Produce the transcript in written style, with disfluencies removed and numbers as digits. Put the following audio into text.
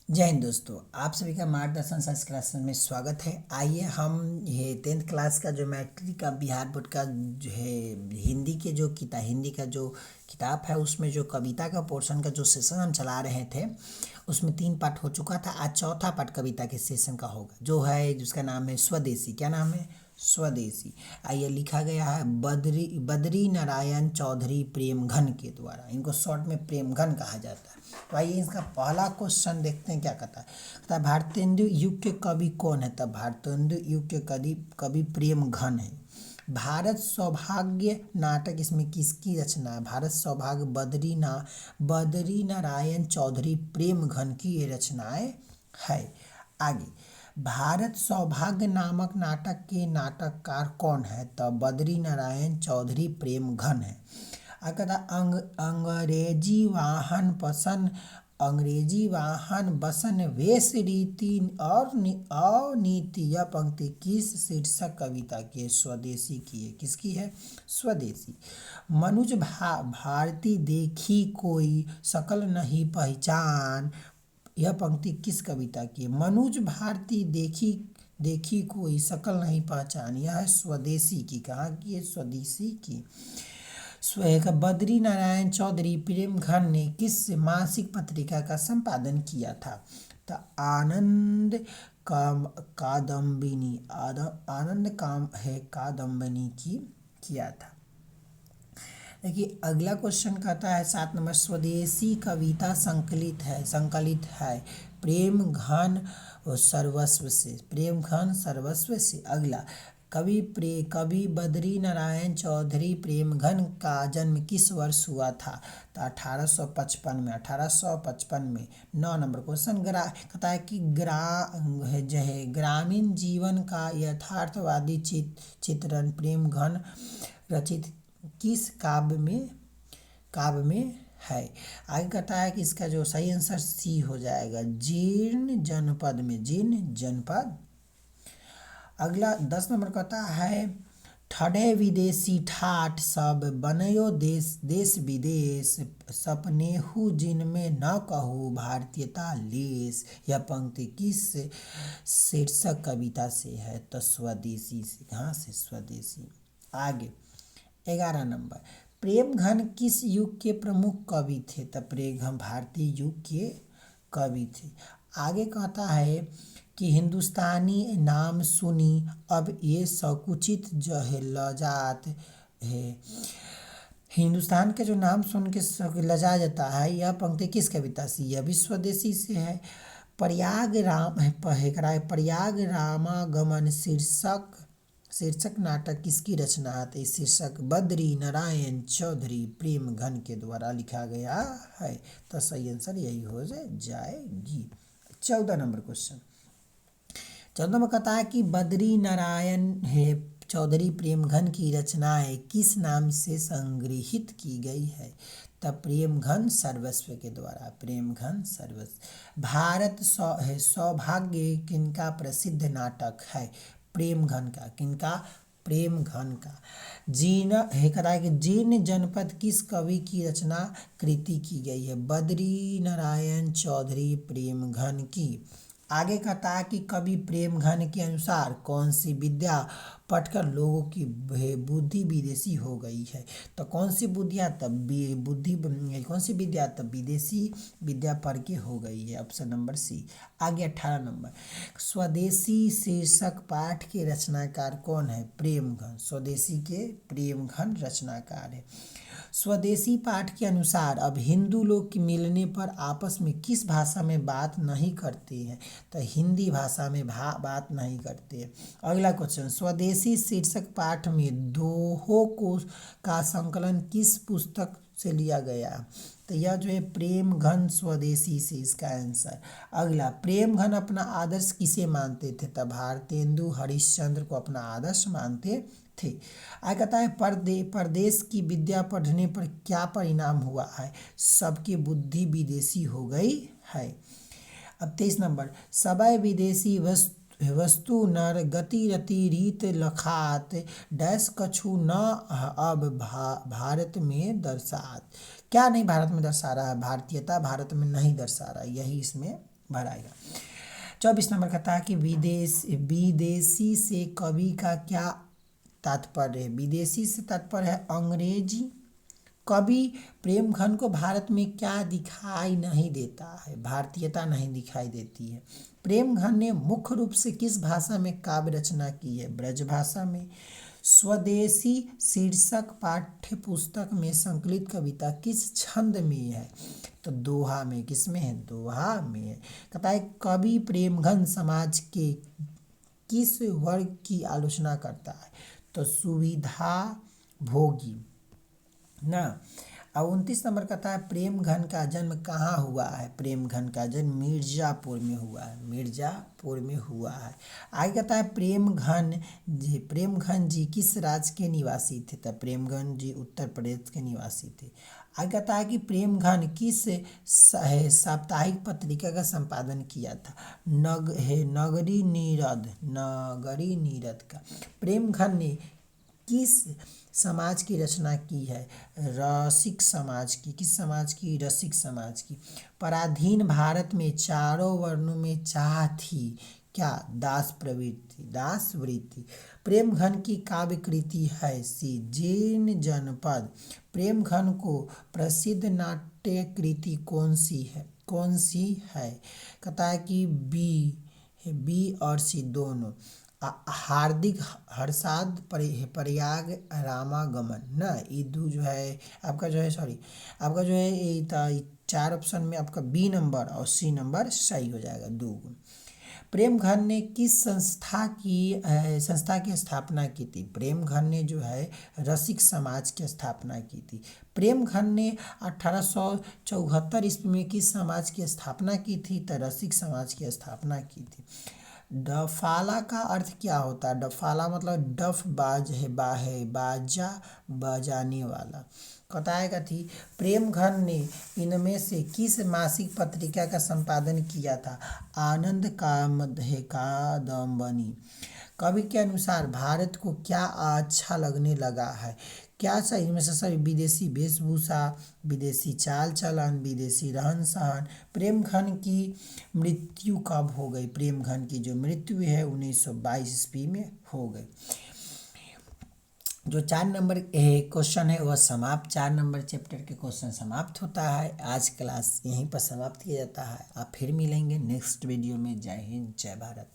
जय हिंद दोस्तों, आप सभी का मार्गदर्शन साइंस क्लास में स्वागत है। आइए हम ये 10th क्लास का जो मैट्रिक का बिहार बोर्ड का जो है हिंदी का जो किताब है उसमें जो कविता का पोर्शन का जो सेशन हम चला रहे थे उसमें 3 पार्ट हो चुका था। आज चौथा पार्ट कविता के सेशन का होगा जो है जिसका नाम है स्वदेशी। क्या नाम है? स्वदेशी। आइए लिखा गया है बद्री नारायण चौधरी प्रेमघन के द्वारा। इनको शॉर्ट में प्रेमघन कहा जाता है। तो आइए इसका पहला क्वेश्चन देखते हैं क्या कहता है भारतेंदु युग के कवि कौन है? तब भारतेंदु युग के कवि प्रेमघन है। भारत सौभाग्य नाटक इसमें किसकी रचना है? भारत सौभाग्य बद्री नारायण चौधरी प्रेमघन की ये रचनाएं है। आगे, भारत सौभाग्य नामक नाटक के नाटककार कौन है? तब बद्री नारायण चौधरी प्रेमघन है। अगर अंग्रेजी वाहन बसन वेश रीति और अनीति, यह पंक्ति किस शीर्षक कविता की है? स्वदेशी की है। किसकी है? स्वदेशी। मनुज भारती देखी कोई शकल नहीं पहचान, यह पंक्ति किस कविता की है? मनुज भारती देखी कोई शकल नहीं पहचान, यह है स्वदेशी की। कहाँ की है? स्वदेशी की। बद्री नारायण चौधरी प्रेमघन ने किस मासिक पत्रिका का संपादन किया था? तो आनंद कादम्बिनी आनंद काम है कादम्बिनी की किया था। देखिए अगला क्वेश्चन कहता है 7 नंबर, स्वदेशी कविता संकलित है प्रेमघन सर्वस्व से। अगला, कवि बद्री नारायण चौधरी प्रेमघन का जन्म किस वर्ष हुआ था? तो 1855 में। 9 नंबर क्वेश्चन कहता है कि ग्रामीण जीवन का यथार्थवादी चित्रण प्रेमघन रचित किस काव्य में है? आगे कहता है कि इसका जो सही आंसर सी हो जाएगा, जीर्ण जनपद। अगला 10 नंबर कहता है ठढ़े विदेशी ठाठ सब बनयो देश विदेश, सपनेहु जिनमें न कहू भारतीयता लेस, यह पंक्ति किस शीर्षक कविता से है? तो स्वदेशी से। कहाँ से? स्वदेशी। आगे 11 नंबर, प्रेमघन किस युग के प्रमुख कवि थे? तब प्रेमघन भारतीय युग के कवि थे। आगे कहता है कि हिंदुस्तानी नाम सुनी अब ये संकुचित जो है लजात है। हिंदुस्तान के जो नाम सुन के लजा जाता है, यह पंक्ति किस कविता से? यह भी स्वदेशी से है। प्रयाग रामागमन शीर्षक नाटक किसकी रचना है? इस शीर्षक बद्री नारायण चौधरी प्रेमघन के द्वारा लिखा गया है। तो सही आंसर यही हो जाएगी। 14 नंबर क्वेश्चन। 14 में कहता है कि बद्री नारायण है चौधरी प्रेमघन की रचनाएं किस नाम से संग्रहित की गई है? तब प्रेमघन सर्वस्व के द्वारा। प्रेमघन सर्वस्व। भारत सौभाग्य किनका प्रसिद्ध नाटक है? प्रेमघन का। किनका? प्रेमघन का। कहता है कि जीर्ण जनपद किस कवि की रचना कृति की गई है? बद्री नारायण चौधरी प्रेमघन की। आगे कहता है कि कवि प्रेमघन के अनुसार कौन सी विद्या पढ़कर लोगों की बुद्धि विदेशी हो गई है? तो कौन सी विद्या तब विदेशी विद्या पढ़ के हो गई है? Option number C. आगे 18 नंबर, स्वदेशी शीर्षक पाठ के रचनाकार कौन है? प्रेमघन। स्वदेशी के प्रेमघन रचनाकार है। स्वदेशी पाठ के अनुसार अब हिंदू लोग मिलने पर आपस में किस भाषा में बात नहीं करते हैं? तो हिंदी भाषा में बात नहीं करते हैं। अगला क्वेश्चन, स्वदेशी शीर्षक पाठ में दोहों का संकलन किस पुस्तक से लिया गया? तो यह जो है प्रेमघन स्वदेशी से इसका आंसर। अगला, प्रेमघन अपना आदर्श किसे मानते थे? तब भारतेंदु हरिश्चंद्र को अपना आदर्श मानते थे। आगे कहता है परदेश की विद्या पढ़ने पर क्या परिणाम हुआ है? सबकी बुद्धि विदेशी हो गई है। अब 23 नंबर, सबय विदेशी वस्तु नर गति रति रीत लखात डैश कछु न अब भारत में दर्शात। क्या नहीं भारत में दर्शा रहा है? भारतीयता भारत में नहीं दर्शा रहा है, यही इसमें भर आएगा। 24 नंबर कहता है कि विदेशी से कवि का क्या तात्पर्य है। विदेशी से तात्पर्य है अंग्रेजी। कवि प्रेमघन को भारत में क्या दिखाई नहीं देता है, भारतीयता नहीं दिखाई देती है। प्रेमघन ने मुख्य रूप से किस भाषा में काव्य रचना की है, ब्रज भाषा में। स्वदेशी शीर्षक पाठ्य पुस्तक में संकलित कविता किस छंद में है, तो दोहा में। किस में है, दोहा में है। कहता है कवि प्रेमघन समाज के किस वर्ग की आलोचना करता है, तो सुविधा भोगी ना। अब 29 नंबर कहता है प्रेमघन का जन्म कहाँ हुआ है। प्रेमघन का जन्म मिर्जापुर में हुआ है, मिर्जापुर में हुआ है। आगे कहता है प्रेमघन जी किस राज्य के निवासी थे, तो प्रेमघन जी उत्तर प्रदेश के निवासी थे। आगे कहता है कि प्रेमघन किस साप्ताहिक पत्रिका का संपादन किया था, नगरी नीरद का। प्रेमघन ने किस समाज की रचना की है, रसिक समाज की। किस समाज की, रसिक समाज की। पराधीन भारत में चारों वर्णों में चाह थी क्या, दास प्रवृत्ति, दास वृत्ति। प्रेमघन की काव्य कृति है सी जीर्ण जनपद। प्रेमघन को प्रसिद्ध नाट्य कृति कौन सी है, कौन सी है। कहता है कि बी और सी दोनों। हार्दिक हर्षाद प्रयाग रामागमन ना, ये दो जो है आपका जो है, सॉरी आपका जो है ये 4 ऑप्शन में आपका बी नंबर और सी नंबर सही हो जाएगा, 2 गुण। प्रेमघन ने किस संस्था की स्थापना की थी। प्रेमघन ने जो है रसिक समाज की स्थापना की थी। प्रेमघन ने 1874 ईस्वी में किस समाज की स्थापना की थी, तो रसिक समाज की स्थापना की थी। डफाला का अर्थ क्या होता है। डफाला मतलब डफ बाज है, बाजा बजाने वाला। बताएगा थी प्रेमघन ने इनमें से किस मासिक पत्रिका का संपादन किया था, आनंद कादम्बनी। कवि के अनुसार भारत को क्या अच्छा लगने लगा है, क्या सही, इनमें से सभी विदेशी वेशभूषा, विदेशी चाल चलन, विदेशी रहन सहन। प्रेमघन की मृत्यु कब हो गई। प्रेमघन की जो मृत्यु है 1922 ईस्वी में हो गई। जो 4 नंबर क्वेश्चन है वह समाप्त, 4 नंबर चैप्टर के क्वेश्चन समाप्त होता है। आज क्लास यहीं पर समाप्त किया जाता है। आप फिर मिलेंगे नेक्स्ट वीडियो में। जय हिंद, जय भारत।